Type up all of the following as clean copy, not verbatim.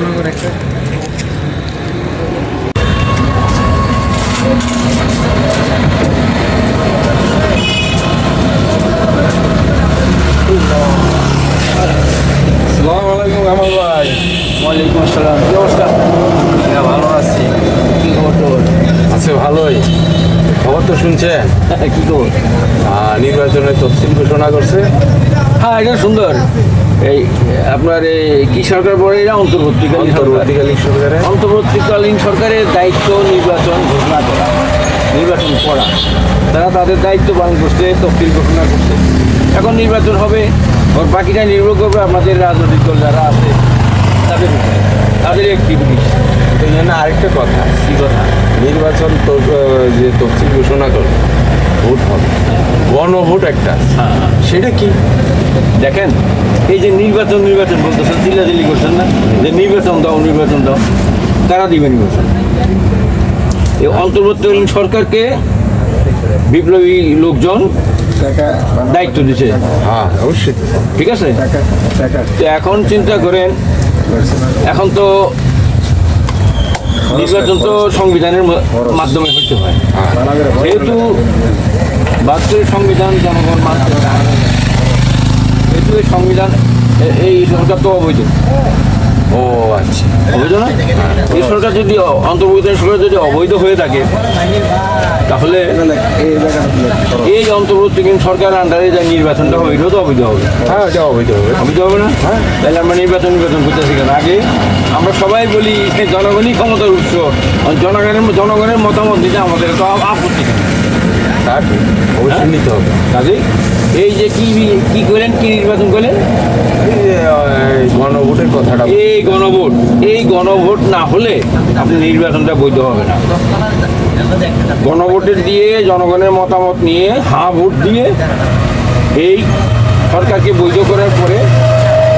আসসালামু আলাইকুম কামাল ভাই। ওয়ালাইকুম আসসালাম। কি অবস্থা? হ্যাঁ, ভালো আছি। কি খবর তোর? আছে ভালোই। খবর তো শুনছেন, কি খবর? নির্বাচনের তফসিল ঘোষণা করছে। হ্যাঁ, এটা সুন্দর। এই আপনার এই কি সরকার পরে এরা অন্তর্বর্তীকালীন সরকারে অন্তর্বর্তীকালীন সরকারের দায়িত্ব নির্বাচন ঘোষণা করা, নির্বাচন করা। তারা তাদের দায়িত্ব পালন করছে, তফসিল ঘোষণা করছে। এখন নির্বাচন হবে, ওর বাকিটা নির্ভর করবে আমাদের রাজনৈতিক দল যারা আছে তাদের উপরে, তাদের অ্যাক্টিভিটিস। এই জন্য আরেকটা কথা, কি কথা? নির্বাচন তো যে তফসিল ঘোষণা করবে, ভোট হবে, গণভোট একটা, সেটা কি? দেখেন, এই যে নির্বাচন নির্বাচন বলতেছেন, চিল্লাচিল্লি করছেন না যে নির্বাচন দাও নির্বাচন দাও, কারা দিবে নির্বাচন? এই অন্তর্বর্তীকালীন সরকারকে বিপ্লবী লোকজন দায়িত্ব দিছে। হ্যাঁ, অবশ্যই। ঠিক আছে, তো এখন চিন্তা করেন, এখন তো নির্বাচন তো সংবিধানের মাধ্যমে হইতে হয়। যেহেতু 72 সংবিধান জনগণ মানতে চায়, যেহেতু এই সংবিধান, এই সরকার তো অবৈধ। ও আচ্ছা, অবৈধ না? এই সরকার যদি অন্তর্বর্তীকালীন সরকার যদি অবৈধ হয়ে থাকে, তাহলে এই অন্তর্বর্তীকালীন সরকার আন্ডারে যে নির্বাচনটা হবে এটাও তো অবৈধ হবে। হ্যাঁ, এটা অবৈধ হবে। অবৈধ হবে না? হ্যাঁ। তাহলে আমরা নির্বাচন করতেছি কেন? আগে আমরা সবাই বলি জনগণই ক্ষমতার উৎস, জনগণের মতামত দিতে আমাদের তো আপত্তি নেই। তা ঠিক, অবশ্যই নিতে হবে। কাজে এই যে কি করলেন, কি নির্বাচন করলেন? এই যে গণভোটের কথাটা, এই গণভোট না হলে আপনি নির্বাচনটা বৈধ হবে না। গণভোটের দিয়ে জনগণের মতামত নিয়ে হ্যাঁ ভোট দিয়ে এই সরকারকে বৈধ করার পরে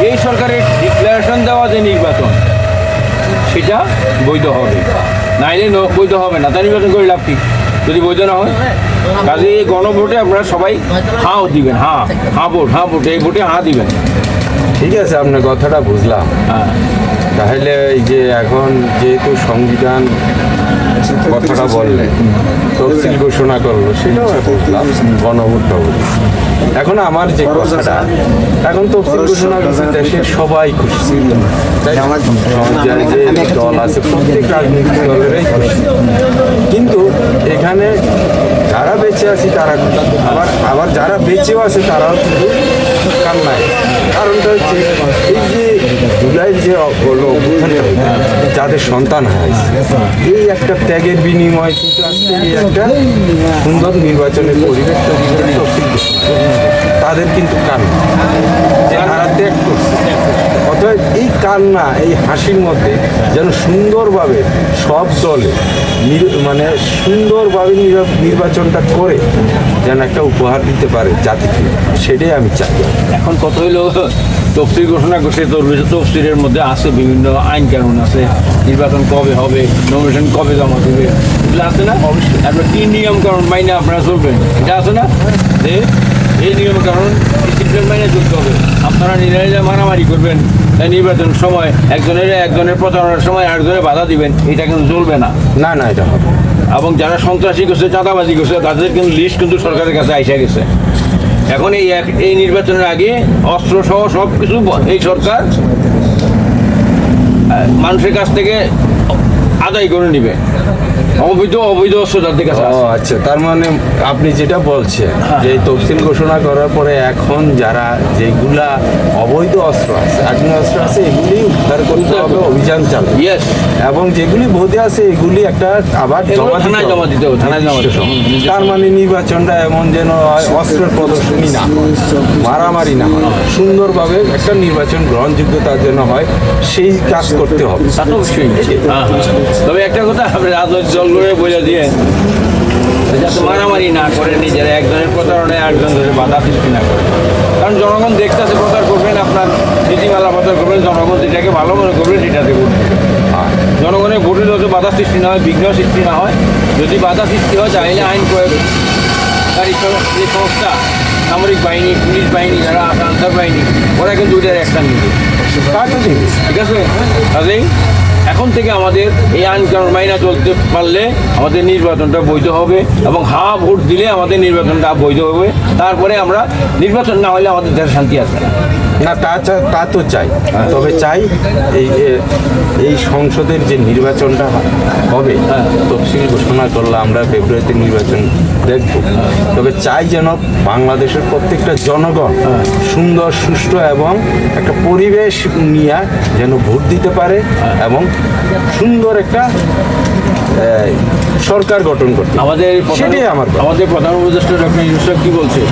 এই সরকারের ডিক্লারেশন দেওয়া যে নির্বাচন, সেটা বৈধ হবে, নাইলে বৈধ হবে না। তাই নির্বাচন করে লাভ কি যদি বৈধ না হয়? কাজে এই গণভোটে আপনারা সবাই হাঁ দিবেন, হাঁ ভোট, এই ভোটে হাঁ দিবেন। ঠিক আছে, আপনার কথাটা বুঝলাম। হ্যাঁ, তাহলে এই যে এখন যেহেতু সংবিধান কথাটা বললেন, তফসিল ঘোষণা করলো, সেটাও বুঝলাম, গণভোটটা বলি। এখন আমার যে কথাটা, এখন তফসিল ঘোষণা করছে, দেশের সবাই খুশি, তাই আমার যে দল আছে প্রত্যেক রাজনৈতিক দলেরই খুশি। কিন্তু এখানে যারা বেঁচে আছি তারা খুশি, আবার যারা বেঁচেও আছে তারাও কিন্তু কান্নায়। কারণটা হচ্ছে এই যে জুলাইয়ের যে অভ্যুত্থানটা, যাদের সন্তান হারাইছে, এই একটা ত্যাগের বিনিময়ে কিন্তু আজকে এই একটা সুন্দর নির্বাচনের পরিবেশ তৈরি করে তফসিল তাদের কিন্তু কান্না, যে তারা ত্যাগ করছে। অতএব এই কান্না, এই হাসির মধ্যে যেন সুন্দরভাবে সব দলে মানে সুন্দরভাবে নির্বাচনটা করে যেন একটা উপহার দিতে পারে জাতিকে, সেটাই আমি চাই। এখন কত হইলো তফসিল ঘোষণা করছে, তফসিলের মধ্যে আছে বিভিন্ন আইন কানুন আছে, নির্বাচন কবে হবে, নমিনেশন কবে জমা দেবে, এগুলো আছে না? অবশ্যই। তারপরে কি নিয়ম কানুন মাইনে আপনারা চলবেন, এটা আছে না? যে এই নিয়ম কানুন ডিসিপ্লিন মাইনে চলতে হবে। আপনারা নিজেরা মারামারি করবেন তাই নির্বাচন সময় একজনের প্রচারণার সময় আরেকজনের বাধা দিবেন, এটা কিন্তু চলবে না। না, এটা হবে। এবং যারা সন্ত্রাসী করছে, চাঁদাবাজি করছে, তাদের কিন্তু লিস্ট কিন্তু সরকারের কাছে আইসা গেছে। এখন এই নির্বাচনের আগে অস্ত্র সহ সব কিছু এই সরকার মানুষের কাছ থেকে আদায় করে নিবে। অবৈধ অস্ত্র তাদের কাছে আছে। আচ্ছা, তার মানে আপনি যেটা বলছেন যে তফসিল ঘোষণা করার পরে এখন যারা যেগুলা অবৈধ অস্ত্র আছে, আগ্নেয় অস্ত্র আছে, এগুলি উদ্ধার করতে হবে, অভিযান চালাবে। ইয়েস। এবং যেগুলি বোধে আছে এগুলি একটা আবার থানায় জমা দিতে হবে। তার মানে নির্বাচনটা এমন যেন অস্ত্রের প্রদর্শনী না, মারামারি না, সুন্দরভাবে একটা নির্বাচন গ্রহণযোগ্যতার জন্য হয়, সেই কাজ করতে হবে। তা তো অবশ্যই। তবে একটা কথা আপনি রাজনৈতিক দলগুলো বলে দিয়ে যাতে মারামারি না করে, নিজেরা একজনের প্রচারণায় একজন ধরে বাধা সৃষ্টি না করে। কারণ জনগণ দেখতেছে, প্রচার করবেন, আপনার নীতিমালা প্রচার করবেন, জনগণ যেটাকে ভালো মনে করবেন সেটাতে ভোট দেবে। জনগণের ভোটে যাতে বাধা সৃষ্টি না হয়, বিঘ্ন সৃষ্টি না হয়। যদি বাধা সৃষ্টি হয় তাহলে আইন প্রয়োগকারী যে সংস্থা, সামরিক বাহিনী, পুলিশ বাহিনী, যারা আছে আনসার বাহিনী, ওরা কিন্তু ওইটার অ্যাকশন নিবে। তা তো ঠিক আছে। ঠিক আছে, কাজেই এখন থেকে আমাদের এই আইন কানুন মাইনা চলতে পারলে আমাদের নির্বাচনটা বৈধ হবে এবং ভোট দিলে আমাদের নির্বাচনটা বৈধ হবে। তারপরে আমরা নির্বাচন না হলে আমাদের দেশে শান্তি আসবে না। না, তা তো চাই, তবে চাই এই সংসদের যে নির্বাচনটা হবে, তফসিল ঘোষণা করলে আমরা ফেব্রুয়ারিতে নির্বাচন দেখব, তবে চাই যেন বাংলাদেশের প্রত্যেকটা জনগণ সুন্দর, সুষ্ঠু এবং একটা পরিবেশ নিয়ে যেন ভোট দিতে পারে এবং সুন্দর একটা সরকার গঠন করতে পারে। সেটাই আমার কথা। আমাদের প্রধান উপদেষ্টা ডক্টর ইউনূস সাহেব কি বলছে,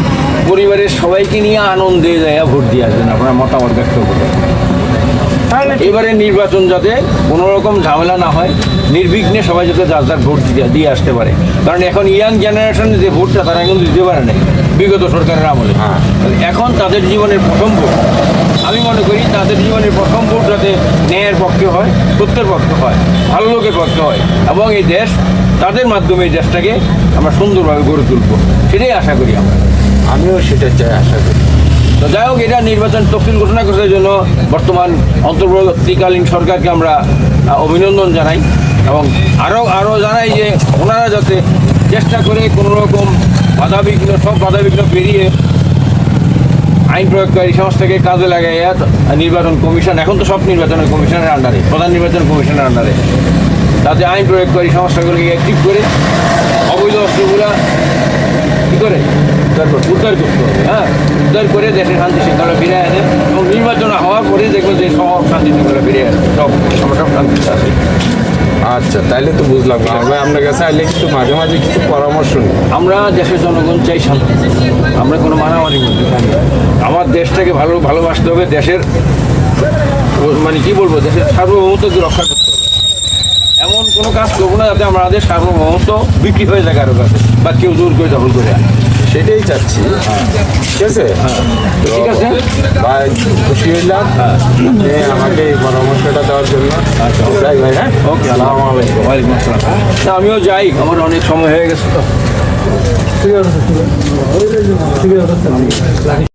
পরিবারের সবাইকে নিয়ে আনন্দে যায় ভোট দিয়ে আসবেন, আপনার মতামত ব্যক্ত করবেন। এবারে নির্বাচন যাতে কোনো রকম ঝামেলা না হয়, নির্বিঘ্নে সবাই যাতে যার যার ভোট দিয়ে আসতে পারে। কারণ এখন ইয়াং জেনারেশনের যে ভোটটা তারা কিন্তু দিতে পারে না বিগত সরকারের আমলে। এখন তাদের জীবনের প্রথম ভোট, আমি মনে করি তাদের জীবনের প্রথম ভোট যাতে ন্যায়ের পক্ষে হয়, সত্যের পক্ষে হয়, ভালো লোকের পক্ষে হয় এবং এই দেশ তাদের মাধ্যমে এই দেশটাকে আমরা সুন্দরভাবে গড়ে তুলব, সেটাই আশা করি আমরা। আমিও সেটা চাই, আশা করি। তো যাই হোক, এটা নির্বাচন তফসিল ঘোষণা করার জন্য বর্তমান অন্তর্বর্তীকালীন সরকারকে আমরা অভিনন্দন জানাই এবং আরও জানাই যে ওনারা যাতে চেষ্টা করে কোনো রকম সব বাধাবিঘ্ন পেরিয়ে আইন প্রয়োগকারী সংস্থাকে কাজে লাগাইয়া নির্বাচন কমিশন, এখন তো সব নির্বাচনের কমিশনের আন্ডারে, প্রধান নির্বাচন কমিশনের আন্ডারে, তাতে আইন প্রয়োগকারী সংস্থাগুলিকে অ্যাক্টিভ করে অবৈধ অস্ত্রগুলা কী করে উদ্ধার করতে হবে। উদ্ধার করে দেশের শান্তি শৃঙ্খলা ফিরে আনে এবং নির্বাচন হওয়ার পরে দেখবো যে সব শান্তি শৃঙ্খলা ফিরে আসে, আমরা সব শান্তিতে আসি। আচ্ছা, তাইলে তো বুঝলাম। আমরা আপনার কাছে আইলে একটু মাঝে মাঝে কিছু পরামর্শ নিই। আমরা দেশের জনগণ চাই শান্তি, আমরা কোনো মারামারি করতে চাই না। আমার দেশটাকে ভালোবাসতে হবে, দেশের মানে কি বলবো, দেশের সার্বভৌমত্বকে রক্ষা করতে হবে। এমন কোনো কাজ করবো না যাতে আমাদের সার্বভৌমত্ব বিক্রি হয়ে যায় কারো কাছে বা কেউ জোর করে দখল করে আনে। সেটাই চাচ্ছি। ঠিক আছে, ঠিক আছে ভাই, খুশি হইলাম আমাকে এই পরামর্শটা দেওয়ার জন্য। যাই ভাই, হ্যাঁ, ওকে, আসসালামু আলাইকুম। ওয়ালাইকুম আসসালাম। না, আমিও যাই, আমার অনেক সময় হয়ে গেছে তো।